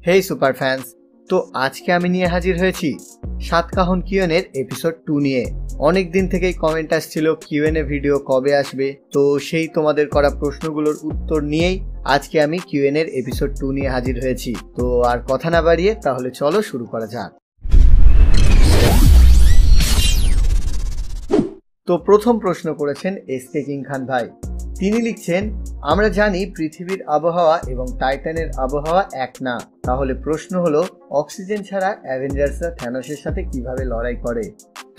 হেই super fans, তো আজকে আমি নিয়ে হাজির হয়েছি সাতকাহন কিউএনের এপিসোড 2 নিয়ে। অনেক দিন থেকেই কমেন্ট আসছিল কিউএনএ ভিডিও কবে আসবে, তো সেই তোমাদের করা প্রশ্নগুলোর উত্তর নিয়েই আজকে আমি কিউএনের এপিসোড 2 নিয়ে হাজির হয়েছি। তো আর কথা না বাড়িয়ে তাহলে চলো শুরু করা যাক। তো প্রথম প্রশ্ন করেছেন এসকে কিং খান ভাই। তিনি লিখছেন, আমরা জানি পৃথিবীর আবহাওয়া এবং টাইটানের আবহাওয়া এক না, তাহলে প্রশ্ন হলো অক্সিজেন ছাড়া অ্যাভেঞ্জার্সরা থ্যানোসের সাথে কিভাবে লড়াই করে।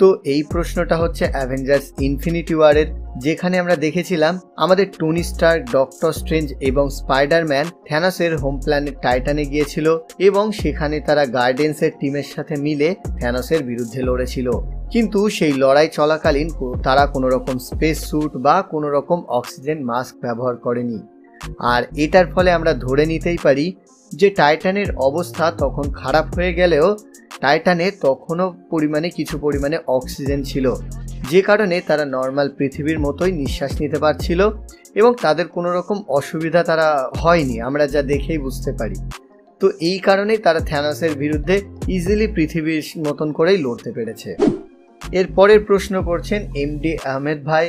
তো এই প্রশ্নটা হচ্ছে অ্যাভেঞ্জার্স ইনফিনিটি ওয়ারের, যেখানে আমরা দেখেছিলাম আমাদের টনি স্টার্ক, ডক্টর স্ট্রেঞ্জ এবং স্পাইডারম্যান থ্যানোসের হোম প্ল্যানেট টাইটানে গিয়েছিল এবং সেখানে তারা গার্ডিয়ান্সের টিমের সাথে মিলে থ্যানোসের বিরুদ্ধে লড়েছিল। কিন্তু সেই লড়াই চলাকালীন তারা কোনো রকম স্পেস স্যুট বা কোনো রকম অক্সিজেন মাস্ক ব্যবহার করেনি। আর এটার ফলে আমরা ধরে নিতেই পারি যে টাইটানের অবস্থা তখন খারাপ হয়ে গেলেও টাইটানে তখনও কিছু পরিমাণে অক্সিজেন ছিল, যে কারণে তারা নর্মাল পৃথিবীর মতোই নিঃশ্বাস নিতে পারছিল এবং তাদের কোনো রকম অসুবিধা তারা হয়নি, আমরা যা দেখেই বুঝতে পারি। তো এই কারণেই তারা থ্যানোসের বিরুদ্ধে ইজিলি পৃথিবীর মতন করেই লড়তে পেরেছে। এর পরের প্রশ্ন করছেন এমডি আহমেদ ভাই।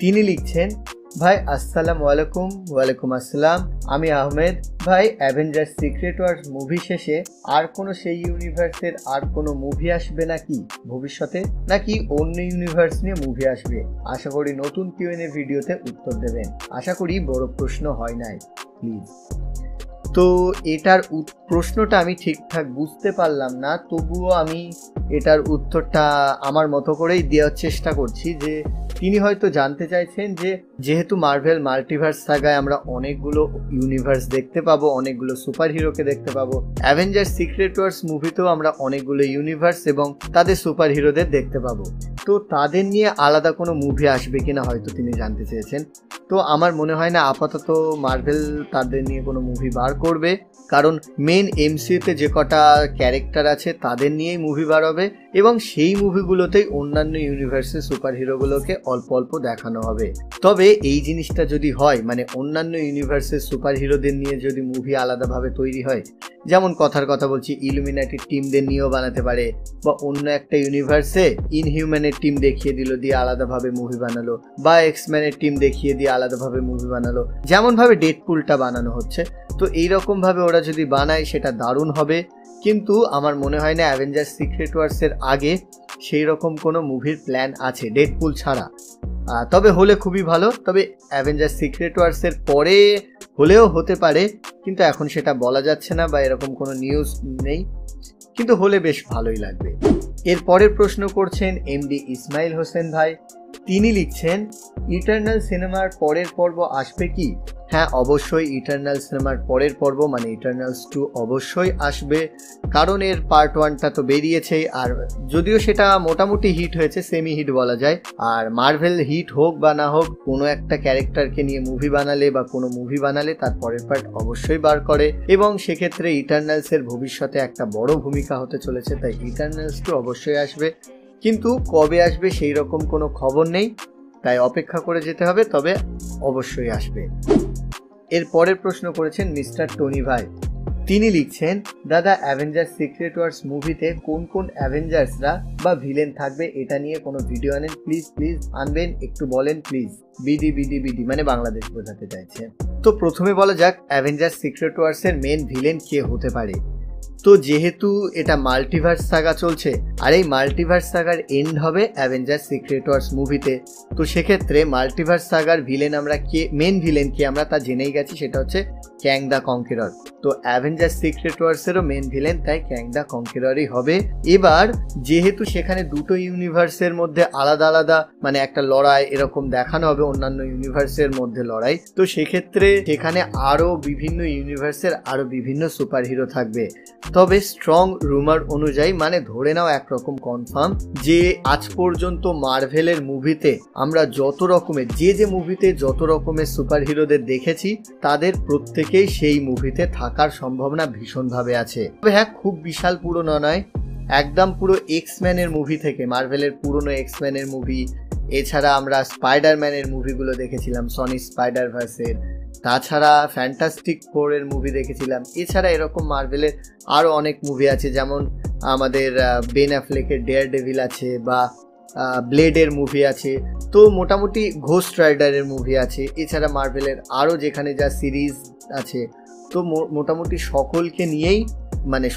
তিনি লিখছেন, ভাই আসসালামু আলাইকুম। ওয়ালাইকুম আসসালাম, আমি আহমেদ ভাই। অ্যাভেঞ্জার্স সিক্রেট ওয়ার্স মুভি শেষে আর কোনো সেই ইউনিভার্সের আর কোনো মুভি আসবে নাকি ভবিষ্যতে, নাকি অন্য ইউনিভার্স নিয়ে মুভি আসবে? আশা করি নতুন কিউএনএ ভিডিওতে উত্তর দেবেন। আশা করি বড় প্রশ্ন হয় নাই, প্লিজ। তো এটার প্রশ্নটা আমি ঠিকঠাক বুঝতে পারলাম না, তবুও আমি এটার উত্তরটা আমার মতো করেই দেওয়ার চেষ্টা করছি। যে তিনি হয়তো জানতে চাইছেন যে যেহেতু মার্ভেল মাল্টিভার্স সাগায় আমরা অনেকগুলো ইউনিভার্স দেখতে পাবো, অনেকগুলো সুপার হিরোকে দেখতে পাবো, অ্যাভেঞ্জার্স সিক্রেট ওয়ার্স মুভিতেও আমরা অনেকগুলো ইউনিভার্স এবং তাদের সুপার হিরোদের দেখতে পাবো, তো তাদের নিয়ে আলাদা কোনো মুভি আসবে কিনা হয়তো তিনি জানতে চেয়েছেন। তো আমার মনে হয় না আপাতত মার্ভেল তাদের নিয়ে কোনো মুভি বার করবে, কারণ মেন এমসিইউতে যে কটা ক্যারেক্টার আছে তাদের নিয়েই মুভি বার হবে এবং সেই মুভিগুলোতেই অন্যান্য ইউনিভার্সের সুপার হিরোগুলোকে অল্প অল্প দেখানো হবে। তবে এই জিনিসটা যদি হয়, মানে অন্যান্য ইউনিভার্সের সুপার হিরোদের নিয়ে যদি মুভি আলাদাভাবে তৈরি হয়, যেমন কথার কথা বলছি ইলুমিনাটির টিমদের নিয়েও বানাতে পারে, বা অন্য একটা ইউনিভার্সে ইনহিউম্যানের টিম দেখিয়ে দিল দিয়ে আলাদাভাবে মুভি বানালো, বা এক্সম্যানের টিম দেখিয়ে দিয়ে আলাদাভাবে মুভি বানালো, যেমনভাবে ডেডপুলটা বানানো হচ্ছে। তো এইরকমভাবে ওরা যদি বানায় সেটা দারুণ হবে, কিন্তু আমার মনে হয় না অ্যাভেঞ্জার্স সিক্রেট ওয়ার্সের আগে সেই রকম কোনো মুভির প্ল্যান আছে ডেডপুল ছাড়া। তবে হলে খুবই ভালো, তবে অ্যাভেঞ্জার্স সিক্রেট ওয়ার্সের পরে হলেও হতে পারে, কিন্তু এখন সেটা বলা যাচ্ছে না বা এরকম কোনো নিউজ নেই, কিন্তু হলে বেশ ভালোই লাগবে। এর পরের প্রশ্ন করছেন এমডি ইসমাইল হোসেন ভাই। তিনি লিখছেন, ইটারনাল সিনেমার পরের পর্ব আসবে কি? হ্যাঁ, অবশ্যই ইটারনাল সিনেমার পরের পর্ব মানে ইটারনালস 2 অবশ্যই আসবে, কারণ এর পার্ট 1টা তো বেরিয়েছেই, আর যদিও সেটা মোটামুটি হিট হয়েছে, সেমি হিট বলা যায়। আর মার্ভেল হিট হোক বা না হোক, কোনো একটা ক্যারেক্টারকে নিয়ে মুভি বানালে বা কোনো মুভি বানালে তার পরের পার্ট অবশ্যই বার করে, এবং সেক্ষেত্রে ইটারনালসের ভবিষ্যতে একটা বড় ভূমিকা হতে চলেছে, তাই ইটারনালস 2 অবশ্যই আসবে। কিন্তু কবে আসবে সেই রকম কোনো খবর নেই, তাই অপেক্ষা করে যেতে হবে, তবে অবশ্যই আসবে। এর পরের প্রশ্ন করেছেন মিস্টার টনি ভাই। তিনি লিখছেন, দাদা অ্যাভেঞ্জার্স সিক্রেট ওয়ার্স মুভিতে কোন কোন অ্যাভেঞ্জার্সরা বা ভিলেন থাকবে, এটা নিয়ে কোনো ভিডিও আনেন প্লিজ, আনবেন, একটু বলেন প্লিজ। বিডি মানে বাংলাদেশ বোঝাতে চাইছে। তো প্রথমে বলা যাক অ্যাভেঞ্জার্স সিক্রেট ওয়ার্সের মেন ভিলেন কে হতে পারে। তো যেহেতু এটা মাল্টিভার্স সাগা চলছে, আর এই মাল্টিভার্স সাগার এন্ড হবে অ্যাভেঞ্জার্স সিক্রেট ওয়ার্স মুভিতে, তো সেক্ষেত্রে মাল্টিভার্স সাগার ভিলেন আমরা মেন ভিলেন কে আমরা তা জেনেই গেছি, সেটা হচ্ছে ক্যাং দ্য কনকেরর। তো অ্যাভেঞ্জার্স সিক্রেট ওয়ার্সেরও মেন ভিলেন তাই ক্যাং দ্য কনকেররই হবে। এবার যেহেতু সেখানে দুটো ইউনিভার্সের মধ্যে আলাদা আলাদা মানে একটা লড়াই এরকম দেখানো হবে, অন্যান্য ইউনিভার্সের মধ্যে লড়াই, তো সেক্ষেত্রে সেখানে আরও বিভিন্ন ইউনিভার্সের আরও বিভিন্ন সুপার হিরো থাকবে। তবে স্ট্রং রুমার অনুযায়ী, মানে ধরে নাও একরকম কনফার্ম, যে আজ পর্যন্ত মার্ভেলের মুভিতে আমরা যত রকমের যে মুভিতে যত রকমের সুপার হিরোদের দেখেছি তাদের প্রত্যেকেই সেই মুভিতে থাকার সম্ভাবনা ভীষণভাবে আছে। তবে হ্যাঁ, খুব বিশাল পুরনো নয়, একদম পুরো এক্সম্যানের মুভি থেকে, মার্ভেলের পুরনো এক্সম্যানের মুভি, এছাড়া আমরা স্পাইডারম্যানের মুভিগুলো দেখেছিলাম, সনি স্পাইডার ভার্সের, তাছাড়া ফ্যান্টাস্টিক ফোরের মুভি দেখেছিলাম। এছাড়া এরকম মার্ভেলের আরও অনেক মুভি আছে, যেমন আমাদের বেন অ্যাফ্লেকের ডেয়ার ডেভিল আছে, বা ব্লেডের মুভি আছে, তো মোটামুটি ঘোস্ট রাইডারের মুভি আছে। এছাড়া মার্ভেলের আরও যেখানে যা সিরিজ আছে, তো মোটামুটি সকলকে নিয়েই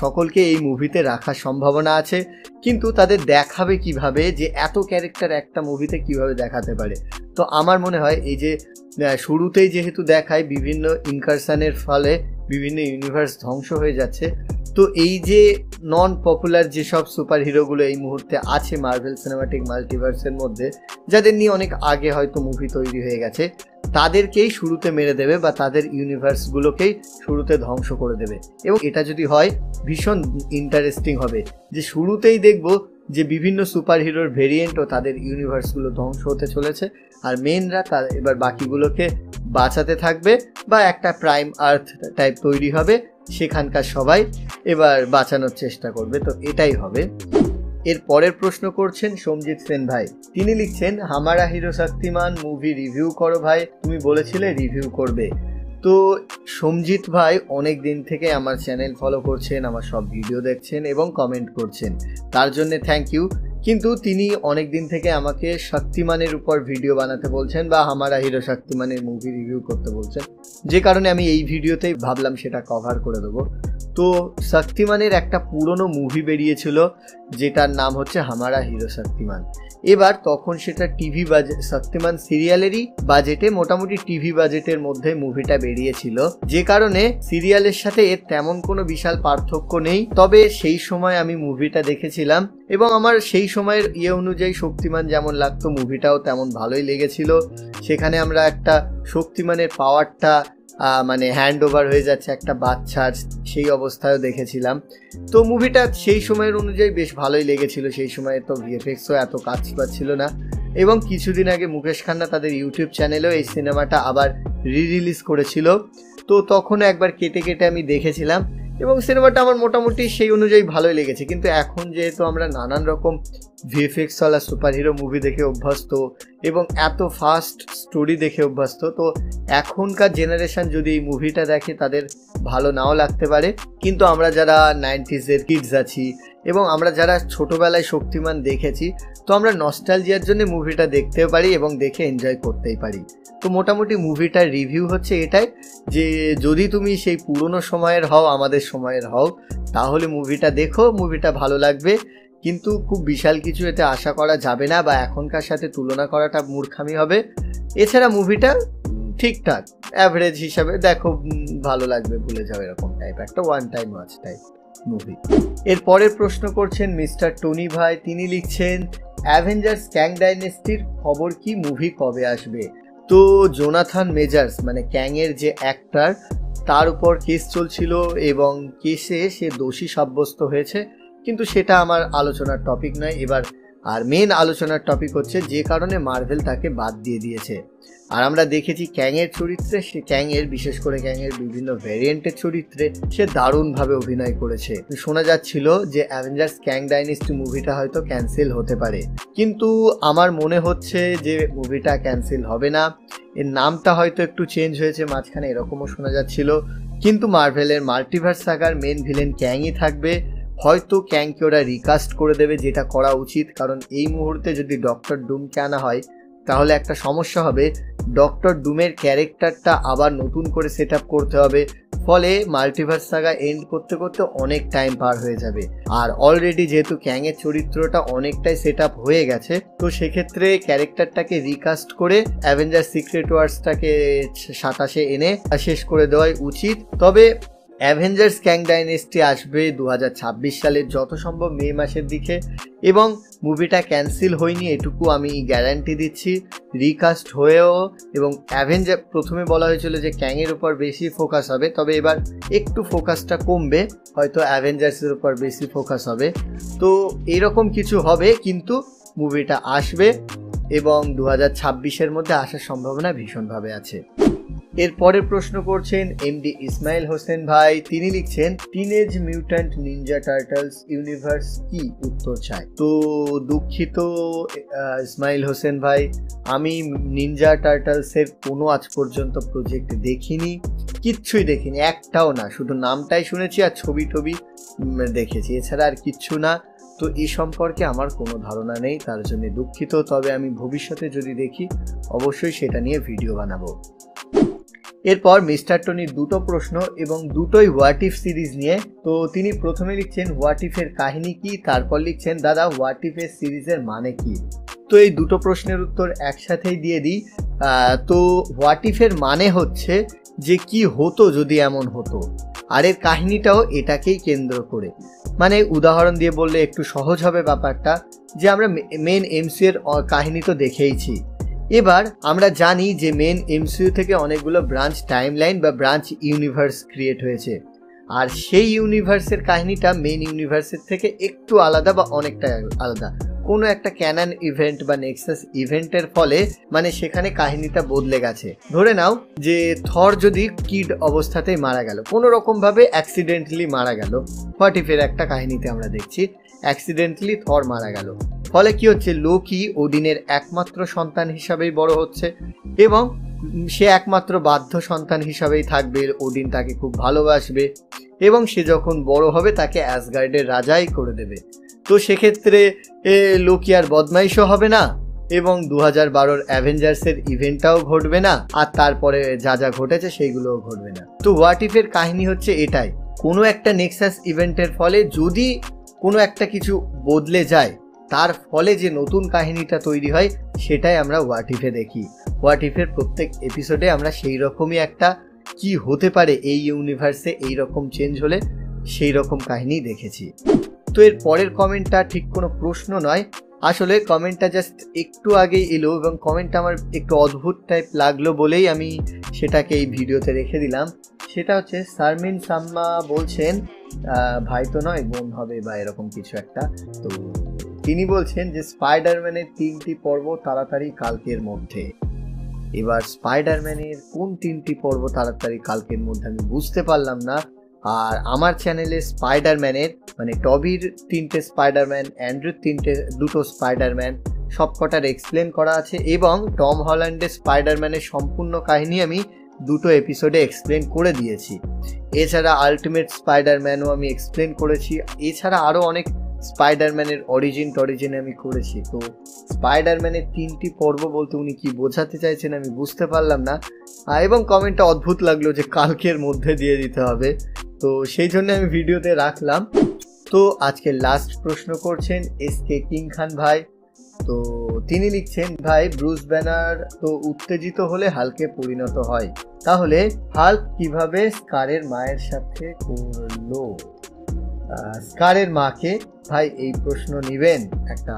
সকলকে এই মুভিতে রাখার সম্ভাবনা আছে। কিন্তু তাদের দেখাবে কিভাবে, যে এত ক্যারেক্টার একটা মুভিতে কিভাবে দেখাতে পারে। তো আমার মনে হয় এই যে শুরুতেই যেহেতু দেখায় বিভিন্ন ইনকারশনের ফলে বিভিন্ন ইউনিভার্স ধ্বংস হয়ে যাচ্ছে, তো এই যে নন পপুলার যেসব সুপার হিরোগুলো এই মুহূর্তে আছে মার্ভেল সিনেমাটিক মাল্টিভার্সের মধ্যে, যাদের নিয়ে অনেক আগে হয়তো মুভি তৈরি হয়ে গেছে, তাদেরকেই শুরুতে মেরে দেবে বা তাদের ইউনিভার্সগুলোকেই শুরুতে ধ্বংস করে দেবে। এবং এটা যদি হয় ভীষণ ইন্টারেস্টিং হবে, যে শুরুতেই দেখব যে বিভিন্ন সুপার হিরোর ভেরিয়েন্ট ও তাদের ইউনিভার্সগুলো ধ্বংস হতে চলেছে, আর মেনরা এবার বাকিগুলোকে বাঁচাতে থাকবে, বা একটা প্রাইম আর্থ টাইপ তৈরি হবে, সেখানকার সবাই এবার বাঁচানোর চেষ্টা করবে। তো এটাই হবে। এর পরের প্রশ্ন করছেন সোমজিৎ সেন ভাই। তিনি লিখছেন, হামারা হিরো শক্তিমান মুভি রিভিউ করো ভাই, তুমি বলেছিলে রিভিউ করবে। তো সোমজিৎ ভাই অনেক দিন থেকে আমার চ্যানেল ফলো করছেন, আমার সব ভিডিও দেখছেন এবং কমেন্ট করছেন, তার জন্য থ্যাংক ইউ। কিন্তু তিনি অনেক দিন থেকে আমাকে শক্তিমানের উপর ভিডিও বানাতে বলছেন, বা হামারা হিরো শক্তিমানের মুভি রিভিউ করতে বলছেন, যে কারণে আমি এই ভিডিওতেই ভাবলাম সেটা কভার করে দেবো। তো শক্তিমানের একটা পুরনো মুভি বেরিয়েছিল যেটার নাম হচ্ছে হামারা হিরো শক্তিমান। এবার তখন সেটা টিভি বাজেট, শক্তিমান সিরিয়ালেরই বাজেটে, মোটামুটি টিভি বাজেটের মধ্যে মুভিটা বেরিয়েছিল, যে কারণে সিরিয়ালের সাথে এর তেমন কোনো বিশাল পার্থক্য নেই। তবে সেই সময় আমি মুভিটা দেখেছিলাম এবং আমার সেই সময়ের অনুযায়ী শক্তিমান যেমন লাগতো মুভিটাও তেমন ভালোই লেগেছিল। সেখানে আমরা একটা শক্তিমানের পাওয়ারটা হ্যান্ড ওভার হয়ে যাচ্ছে একটা বাচ্চার, সেই অবস্থায়ও দেখেছিলাম। তো মুভিটা সেই সময়ের অনুযায়ী বেশ ভালোই লেগেছিল। সেই সময় তো ভিএফএক্সও এত কাজ পাচ্ছিল না, এবং কিছুদিন আগে মুকেশ খান্না তাদের ইউটিউব চ্যানেলেও এই সিনেমাটা আবার রিলিজ করেছিল। তো তখনও একবার কেটে কেটে আমি দেখেছিলাম, এবং সিনেমাটা আমার মোটামুটি সেই অনুযায়ী ভালোই লেগেছে। কিন্তু এখন যেহেতু আমরা নানান রকম ভিএফএক্সওয়ালা সুপার হিরো মুভি দেখে অভ্যস্ত এবং এত ফাস্ট স্টোরি দেখে অভ্যস্ত, তো এখনকার জেনারেশন যদি এই মুভিটা দেখে তাদের ভালো নাও লাগতে পারে। কিন্তু আমরা যারা 90s কিডস আছি এবং আমরা যারা ছোটোবেলায় শক্তিমান দেখেছি, তো আমরা নস্টালজিয়ার জন্য মুভিটা দেখতেও পারি এবং দেখে এনজয় করতেই পারি। তো মোটামুটি মুভিটার রিভিউ হচ্ছে এটাই, যে যদি তুমি সেই পুরনো সময়ের হও, আমাদের সময়ের হও, তাহলে মুভিটা দেখো, মুভিটা ভালো লাগবে। কিন্তু খুব বিশাল কিছু এতে আশা করা যাবে না, বা এখনকার সাথে তুলনা করাটা মূর্খামি হবে। এছাড়া মুভিটা ঠিকঠাক অ্যাভারেজ হিসাবে দেখো, ভালো লাগবে, ভুলে যাও, এরকম টাইপ একটা one time watch type movie. এর পরের প্রশ্ন করছেন মিস্টার টনি ভাই। তিনি লিখছেন, অ্যাভেঞ্জার্স ক্যাং ডাইনেস্টির খবর কি, মুভি কবে আসবে? তো জোনাথন মেজার্স ক্যাংয়ের যে অ্যাক্টর, তার উপর কেস চলছিল এবং কেসে সে দোষী সাব্যস্ত হয়েছে, কিন্তু সেটা আমার আলোচনার টপিক নয় এবার। আর মেন আলোচনার টপিক হচ্ছে যে কারণে মার্ভেল তাকে বাদ দিয়ে দিয়েছে। আর আমরা দেখেছি ক্যাংয়ের চরিত্রে, সে ক্যাংয়ের, বিশেষ করে ক্যাংয়ের বিভিন্ন ভ্যারিয়েন্টের চরিত্রে সে দারুণভাবে অভিনয় করেছে। শোনা যাচ্ছিল যে অ্যাভেঞ্জার্স ক্যাং ডাইনেস্টি মুভিটা হয়তো ক্যান্সেল হতে পারে, কিন্তু আমার মনে হচ্ছে যে মুভিটা ক্যান্সেল হবে না। এর নামটা হয়তো একটু চেঞ্জ হয়েছে মাঝখানে, এরকমও শোনা যাচ্ছিল। কিন্তু মার্ভেলের মাল্টিভার্স সাগার মেন ভিলেন ক্যাংই থাকবে। হয়তো ক্যাংকে ওরা রিকাস্ট করে দেবে, যেটা করা উচিত, কারণ এই মুহূর্তে যদি ডক্টর ডুমকে আনা হয় তাহলে একটা সমস্যা হবে, ডক্টর ডুমের ক্যারেক্টারটা আবার নতুন করে সেট আপ করতে হবে, ফলে মাল্টিভার্স সাগা এন্ড করতে করতে অনেক টাইম পার হয়ে যাবে। আর অলরেডি যেহেতু ক্যাংয়ের চরিত্রটা অনেকটাই সেট আপ হয়ে গেছে, তো সেক্ষেত্রে ক্যারেক্টারটাকে রিকাস্ট করে অ্যাভেঞ্জার সিক্রেট ওয়ার্সটাকে 27 এনে শেষ করে দেওয়াই উচিত। তবে অ্যাভেঞ্জার্স ক্যাং ডাইনেস্টি আসবে 2026 সালের যত সম্ভব মে মাসের দিকে, এবং মুভিটা ক্যান্সেল হয়নি এটুকু আমি গ্যারান্টি দিচ্ছি। রিকাস্ট হয়েও, এবং অ্যাভেঞ্জার প্রথমে বলা হয়েছিল যে ক্যাংয়ের উপর বেশি ফোকাস হবে, তবে এবার একটু ফোকাসটা কমবে, হয়তো অ্যাভেঞ্জার্সের উপর বেশি ফোকাস হবে। তো এরকম কিছু হবে, কিন্তু মুভিটা আসবে এবং 2026-এর মধ্যে আসার সম্ভাবনা ভীষণভাবে আছে। এর পরের প্রশ্ন করছেন এমডি ইসমাইল হোসেন ভাই। তিনি লিখছেন teenage mutant Ninja turtles universe কি? উত্তর চাই। তো দুঃখিত ইসমাইল হোসেন ভাই, আমি নিনজা টার্টলসের কোনো আজ পর্যন্ত প্রজেক্ট দেখিনি, কিচ্ছুই দেখিনি, একটাও না। শুধু নামটাই শুনেছি আর ছবি টবি দেখেছি, এছাড়া আর কিচ্ছু না। তো এই সম্পর্কে আমার কোনো ধারণা নেই, তার জন্য দুঃখিত। তবে আমি ভবিষ্যতে যদি দেখি অবশ্যই সেটা নিয়ে ভিডিও বানাবো। এরপর মিস্টার টনির দুটো প্রশ্ন এবং দুটোই হোয়াট ইফ সিরিজ নিয়ে। তো তিনি প্রথমে লিখছেন হোয়াট ইফের কাহিনী কি, তারপর লিখছেন দাদা হোয়াট ইফের সিরিজের মানে কি। তো এই দুটো প্রশ্নের উত্তর একসাথেই দিয়ে দিই। তো হোয়াট ইফের মানে হচ্ছে যে কি হতো যদি এমন হতো, আর এর কাহিনীটাও এটাকেই কেন্দ্র করে। মানে উদাহরণ দিয়ে বললে একটু সহজ হবে ব্যাপারটা, যে আমরা মেন এমসিইউ এর কাহিনী তো দেখেইছি। এবার আমরা জানি যে মেন এমসিইউ থেকে অনেকগুলো ব্রাঞ্চ টাইমলাইন বা ব্রাঞ্চ ইউনিভার্স ক্রিয়েট হয়েছে, আর সেই ইউনিভার্সের কাহিনীটা মেন ইউনিভার্সের থেকে একটু আলাদা বা অনেকটা আলাদা। কোনো একটা ক্যানন ইভেন্ট বা নেক্সাস ইভেন্টের ফলে মানে সেখানে কাহিনীটা বদলে গেছে। ধরে নাও যে থর যদি কিড অবস্থাতেই মারা গেল, কোনো রকমভাবে অ্যাক্সিডেন্টালি মারা গেল। হোয়াট ইফের একটা কাহিনীতে আমরা দেখছি অ্যাক্সিডেন্টালি থর মারা গেল, ফলে কি হচ্ছে, লোকি ওডিনের একমাত্র সন্তান হিসাবেই বড় হচ্ছে এবং সে একমাত্র বাধ্য সন্তান হিসাবেই থাকবে। ওডিন তাকে খুব ভালোবাসবে এবং সে যখন বড় হবে তাকে অ্যাসগার্ডের রাজাই করে দেবে। তো সেক্ষেত্রে লোকি আর বদমাইশও হবে না এবং 2012 অ্যাভেঞ্জার্সের ইভেন্টটাও ঘটবে না, আর তারপরে যা যা ঘটেছে সেইগুলোও ঘটবে না। তো হোয়াট ইফের কাহিনী হচ্ছে এটাই, কোনো একটা নেক্সাস ইভেন্টের ফলে যদি কোনো একটা কিছু বদলে যায়, তার ফলে যে নতুন কাহিনীটা তৈরি হয় সেটাই আমরা হোয়াট ইফে দেখি। হোয়াট ইফের প্রত্যেক এপিসোডে আমরা সেই রকমই একটা কি হতে পারে এই ইউনিভার্সে এই রকম চেঞ্জ হলে সেই রকম কাহিনী দেখেছি। তো এর পরের কমেন্টটা ঠিক কোনো প্রশ্ন নয়, আসলে কমেন্টটা জাস্ট একটু আগেই এলো এবং কমেন্টটা আমার একটু অদ্ভুত টাইপ লাগলো বলেই আমি সেটাকে এই ভিডিওতে রেখে দিলাম। সেটা হচ্ছে শারমিন সাম্মা বলছেন, ভাই তো নয় বোন হবে বা এরকম কিছু একটা। তো তিনি বলছেন যে স্পাইডারম্যানের 3টি পর্ব তাড়াতাড়ি কালকের মধ্যে। এবার স্পাইডারম্যানের কোন 3টি পর্ব তাড়াতাড়ি কালকের মধ্যে আমি বুঝতে পারলাম না। আর আমার চ্যানেলে স্পাইডারম্যানের মানে টবির 3টে স্পাইডারম্যান, অ্যান্ড্রুর 2টো স্পাইডারম্যান সবকটার এক্সপ্লেন করা আছে এবং টম হল্যান্ডের স্পাইডারম্যানের সম্পূর্ণ কাহিনী আমি 2টো এপিসোডে এক্সপ্লেন করে দিয়েছি। এছাড়া আলটিমেট স্পাইডারম্যানও আমি এক্সপ্লেন করেছি। এছাড়া আরও অনেক স্পাইডারম্যানের অরিজিন আমি করেছি। তো স্পাইডারম্যানের 3টি পর্ব বলতে উনি কি বোঝাতে চাইছেন আমি বুঝতে পারলাম না, এবং কমেন্টটা অদ্ভুত লাগলো যে কালকের মধ্যে দিয়ে দিতে হবে, তো সেই জন্য আমি ভিডিওতে রাখলাম। তো আজকে লাস্ট প্রশ্ন করছেন এসকে কিং খান ভাই। তো তিনি লিখছেন, ভাই ব্রুস ব্যানার তো উত্তেজিত হলে হাল্কে পরিণত হয়, তাহলে হাল্ক কিভাবে স্কারের মায়ের সাথে করলো? স্কারের মাকে ভাই এই প্রশ্ন নিবেন একটা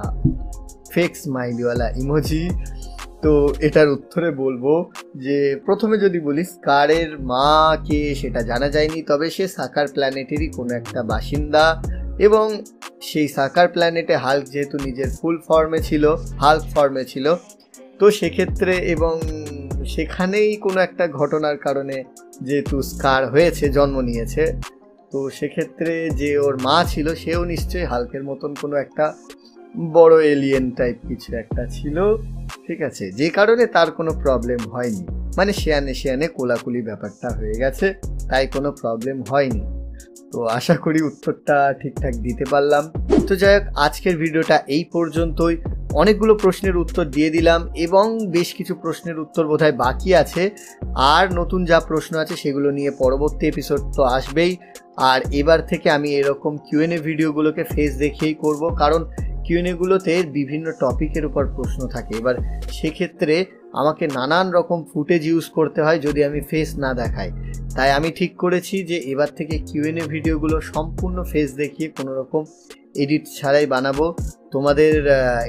ফেক স্মাইলিওয়ালা ইমোজি। তো এটার উত্তরে বলবো যে প্রথমে যদি বলি স্কারের মা কে সেটা জানা যায়নি, তবে সে সাকার প্ল্যানেটেরই কোনো একটা বাসিন্দা এবং সেই সাকার প্ল্যানেটে হাল্ক যেহেতু নিজের ফুল ফর্মে ছিল, হাল্ক ফর্মে ছিল, তো সেক্ষেত্রে এবং সেখানেই কোনো একটা ঘটনার কারণে যেহেতু স্কার হয়েছে, জন্ম নিয়েছে, তো সেক্ষেত্রে যে ওর মা ছিল সেও নিশ্চয়ই হাল্কের মতন কোনো একটা বড় এলিয়েন টাইপ কিছু একটা ছিল, ঠিক আছে, যে কারণে তার কোনো প্রবলেম হয়নি, মানে শেয়ানে কোলাকুলি ব্যাপারটা হয়ে গেছে, তাই কোনো প্রবলেম হয়নি। তো আশা করি উত্তরটা ঠিকঠাক দিতে পারলাম। তো যাই হোক, আজকের ভিডিওটা এই পর্যন্তই। অনেকগুলো প্রশ্নের উত্তর দিয়ে দিলাম এবং বেশ কিছু প্রশ্নের উত্তর বোধহয় বাকি আছে, আর নতুন যা প্রশ্ন আছে সেগুলো নিয়ে পরবর্তী এপিসোড তো আসবেই। আর এবার থেকে আমি এরকম কিউএনএ ভিডিওগুলোকে ফেস দেখিয়েই করব, কারণ কিউএনএগুলোতে বিভিন্ন টপিকের উপর প্রশ্ন থাকে। এবার সেক্ষেত্রে আমাকে নানান রকম ফুটেজ ইউজ করতে হয় যদি আমি ফেস না দেখাই, তাই আমি ঠিক করেছি যে এবার থেকে কিউএনএ ভিডিওগুলো সম্পূর্ণ ফেস দেখিয়ে কোনো রকম এডিট ছাড়াই বানাবো। তোমাদের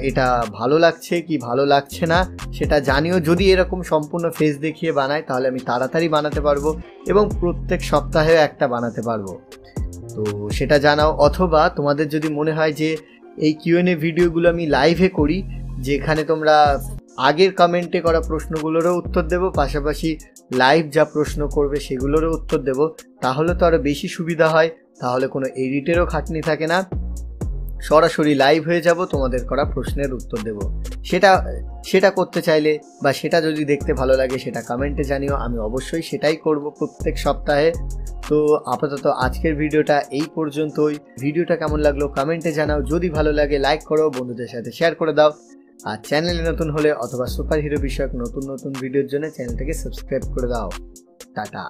এটা ভালো লাগছে কি ভালো লাগছে না সেটা জানিও। যদি এরকম সম্পূর্ণ ফেস দেখিয়ে বানাই তাহলে আমি তাড়াতাড়ি বানাতে পারবো এবং প্রত্যেক সপ্তাহে একটা বানাতে পারবো, তো সেটা জানাও। অথবা তোমাদের যদি মনে হয় যে এই কিউএনএ ভিডিওগুলো আমি লাইভে করি, যেখানে তোমরা আগের কমেন্টে করা প্রশ্নগুলোরও উত্তর দেব, পাশাপাশি লাইভ যা প্রশ্ন করবে সেগুলোরও উত্তর দেব। তাহলে তো আরও বেশি সুবিধা হয়, তাহলে কোনো এডিটেরও খাটনি থাকে না, সরাসরি লাইভ হয়ে যাব, তোমাদের করা প্রশ্নের উত্তর দেব। সেটা করতে চাইলে বা সেটা যদি দেখতে ভালো লাগে সেটা কমেন্টে জানিও, আমি অবশ্যই সেটাই করব প্রত্যেক সপ্তাহে। তো আপাতত আজকের ভিডিওটা এই পর্যন্তই। ভিডিওটা কেমন লাগলো কমেন্টে জানাও, যদি ভালো লাগে লাইক করো, বন্ধুদের সাথে শেয়ার করে দাও, আর চ্যানেলে নতুন হলে অথবা সুপার হিরো বিষয়ক নতুন নতুন ভিডিওর জন্য চ্যানেলটাকে সাবস্ক্রাইব করে দাও। টাটা।